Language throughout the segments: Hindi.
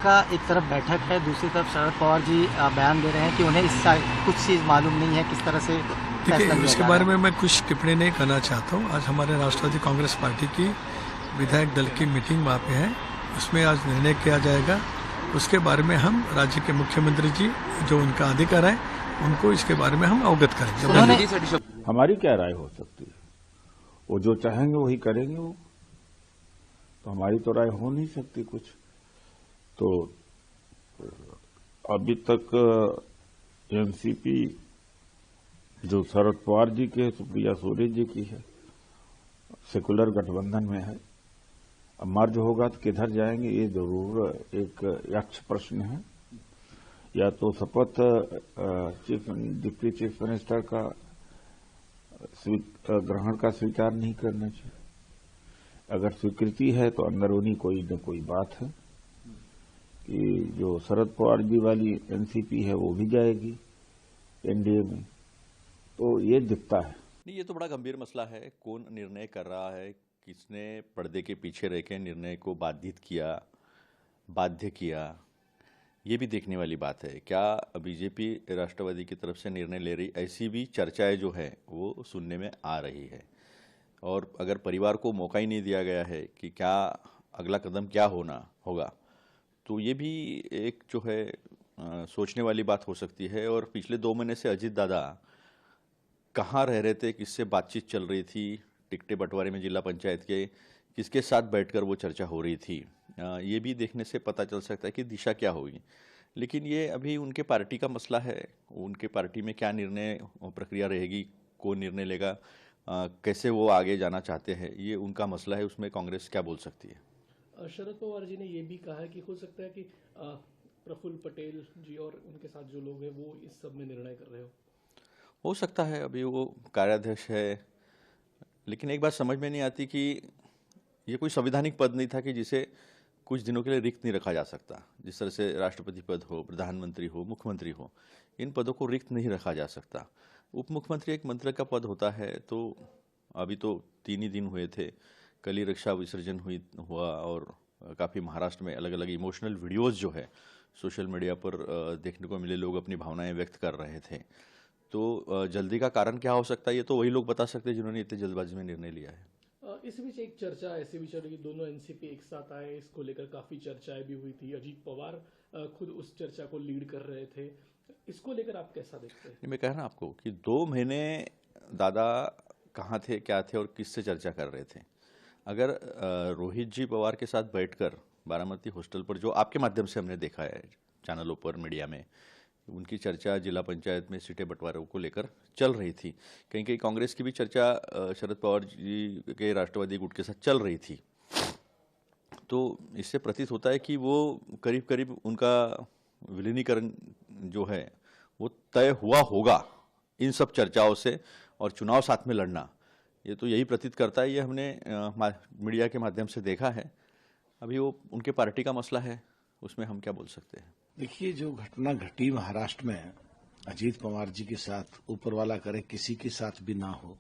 का एक तरफ बैठक है, दूसरी तरफ शरद पवार जी बयान दे रहे हैं कि उन्हें इस कुछ चीज़ मालूम नहीं है किस तरह से फैसला लिया इसके जा बारे रहा है। में मैं कुछ टिप्पणी नहीं करना चाहता हूँ। आज हमारे राष्ट्रवादी कांग्रेस पार्टी की विधायक दल की मीटिंग वहाँ पे है, उसमें आज निर्णय किया जाएगा। उसके बारे में हम राज्य के मुख्यमंत्री जी जो उनका अधिकार है उनको इसके बारे में हम अवगत करेंगे। हमारी क्या राय हो सकती है? वो जो चाहेंगे वही करेंगे। वो तो हमारी तो राय हो नहीं सकती कुछ। तो अभी तक एनसीपी जो शरद पवार जी की है, सुप्रिया सुले जी की है, सेकुलर गठबंधन में है। अब मर्ज होगा तो किधर जाएंगे ये जरूर एक यक्ष प्रश्न है। या तो शपथ डिप्टी चीफ मिनिस्टर का ग्रहण का स्वीकार नहीं करना चाहिए। अगर स्वीकृति है तो अंदरूनी कोई न कोई बात है कि जो शरद पवार जी वाली एनसीपी है वो भी जाएगी एनडीए में, तो ये दिखता है। नहीं, ये तो बड़ा गंभीर मसला है। कौन निर्णय कर रहा है, किसने पर्दे के पीछे रह के निर्णय को बाध्य किया, ये भी देखने वाली बात है। क्या बीजेपी राष्ट्रवादी की तरफ से निर्णय ले रही, ऐसी भी चर्चाएं जो है वो सुनने में आ रही है। और अगर परिवार को मौका ही नहीं दिया गया है कि क्या अगला कदम क्या होगा, तो ये भी एक जो है सोचने वाली बात हो सकती है। और पिछले 2 महीने से अजीत दादा कहाँ रह रहे थे, किससे बातचीत चल रही थी, टिकटें बंटवारे में जिला पंचायत के किसके साथ बैठकर वो चर्चा हो रही थी, ये भी देखने से पता चल सकता है कि दिशा क्या होगी। लेकिन ये अभी उनके पार्टी का मसला है। उनके पार्टी में क्या निर्णय प्रक्रिया रहेगी, कौन निर्णय लेगा, कैसे वो आगे जाना चाहते हैं, ये उनका मसला है। उसमें कांग्रेस क्या बोल सकती है? शरद पवार जी ने ये भी कहा है कि हो सकता है कि प्रफुल्ल पटेल जी और उनके साथ जो लोग हैं वो इस सब में निर्णय कर रहे हो सकता है। अभी वो कार्याध्यक्ष है, लेकिन एक बात समझ में नहीं आती कि ये कोई संवैधानिक पद नहीं था कि जिसे कुछ दिनों के लिए रिक्त नहीं रखा जा सकता। जिस तरह से राष्ट्रपति पद हो, प्रधानमंत्री हो, मुख्यमंत्री हो, इन पदों को रिक्त नहीं रखा जा सकता। उप मुख्यमंत्री एक मंत्री का पद होता है। तो अभी तो 3 ही दिन हुए थे, कल ही रक्षा विसर्जन हुआ और काफ़ी महाराष्ट्र में अलग अलग इमोशनल वीडियोज़ जो है सोशल मीडिया पर देखने को मिले। लोग अपनी भावनाएं व्यक्त कर रहे थे। तो जल्दी का कारण क्या हो सकता है, ये तो वही लोग बता सकते हैं जिन्होंने इतने जल्दबाजी में निर्णय लिया है। इस बीच एक चर्चा ऐसी भी चल रही, दोनों एनसीपी एक साथ आए, इसको लेकर काफी चर्चाएं भी हुई थी। अजीत पवार खुद उस चर्चा को लीड कर रहे थे। इसको लेकर आप कैसा देखते हैं? मैं कह रहा आपको कि 2 महीने दादा कहाँ थे, क्या थे और किससे चर्चा कर रहे थे। अगर रोहित जी पवार के साथ बैठकर बारामती हॉस्टल पर, जो आपके माध्यम से हमने देखा है चैनलों पर, मीडिया में, उनकी चर्चा जिला पंचायत में सीटें बंटवारे को लेकर चल रही थी। कहीं कहीं कांग्रेस की भी चर्चा शरद पवार जी के राष्ट्रवादी गुट के साथ चल रही थी। तो इससे प्रतीत होता है कि वो करीब करीब उनका विलीनीकरण जो है वो तय हुआ होगा इन सब चर्चाओं से, और चुनाव साथ में लड़ना, ये तो यही प्रतीत करता है। ये हमने मीडिया के माध्यम से देखा है। अभी वो उनके पार्टी का मसला है, उसमें हम क्या बोल सकते हैं। देखिए, जो घटना घटी महाराष्ट्र में अजीत पवार जी के साथ, ऊपर वाला करे किसी के साथ भी ना हो,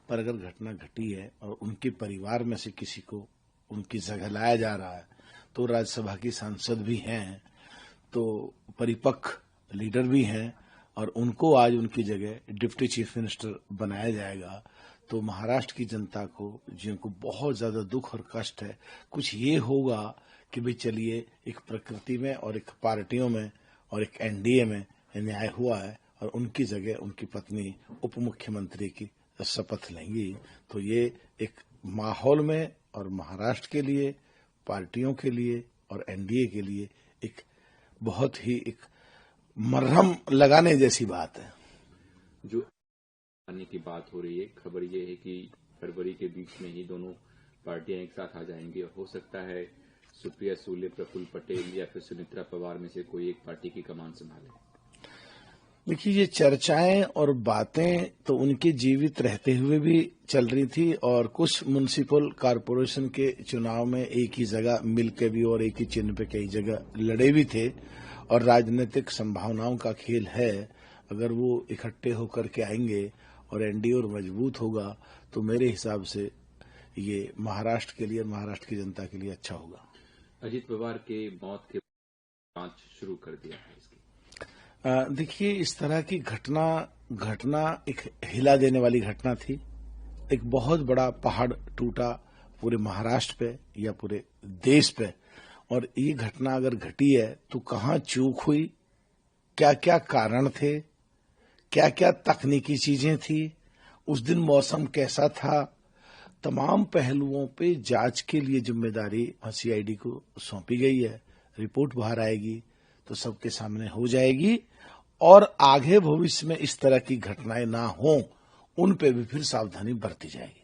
पर अगर घटना घटी है और उनके परिवार में से किसी को उनकी जगह लाया जा रहा है, तो राज्यसभा की सांसद भी हैं, तो परिपक्व लीडर भी हैं, और उनको आज उनकी जगह डिप्टी चीफ मिनिस्टर बनाया जाएगा, तो महाराष्ट्र की जनता को, जिनको बहुत ज्यादा दुख और कष्ट है, कुछ ये होगा कि भाई चलिए, एक प्रकृति में और एक पार्टियों में और एक एनडीए में न्याय हुआ है, और उनकी जगह उनकी पत्नी उप मुख्यमंत्री की शपथ लेंगी। तो ये एक माहौल में और महाराष्ट्र के लिए, पार्टियों के लिए और एनडीए के लिए एक बहुत ही एक मरहम लगाने जैसी बात है। जो आने की बात हो रही है, खबर ये है कि फरवरी के बीच में ही दोनों पार्टियां एक साथ आ जाएंगी। हो सकता है सुप्रिया सुले, प्रफुल्ल पटेल या फिर सुमित्रा पवार में से कोई एक पार्टी की कमान संभाले। देखिए, ये चर्चाएं और बातें तो उनके जीवित रहते हुए भी चल रही थी, और कुछ म्युनिसिपल कॉरपोरेशन के चुनाव में एक ही जगह मिलकर भी और एक ही चिन्ह पे कई जगह लड़े भी थे, और राजनीतिक संभावनाओं का खेल है। अगर वो इकट्ठे होकर के आएंगे और एनडीए और मजबूत होगा, तो मेरे हिसाब से ये महाराष्ट्र के लिए, महाराष्ट्र की जनता के लिए अच्छा होगा। अजीत पवार के मौत के जांच शुरू कर दिया है इसकी? देखिए, इस तरह की घटना एक हिला देने वाली घटना थी। एक बहुत बड़ा पहाड़ टूटा पूरे महाराष्ट्र पे या पूरे देश पे, और ये घटना अगर घटी है तो कहाँ चूक हुई, क्या क्या कारण थे, क्या क्या तकनीकी चीजें थी, उस दिन मौसम कैसा था, तमाम पहलुओं पे जांच के लिए जिम्मेदारी सीआईडी को सौंपी गई है। रिपोर्ट बाहर आएगी तो सबके सामने हो जाएगी, और आगे भविष्य में इस तरह की घटनाएं ना हों उन पे भी फिर सावधानी बरती जाएगी।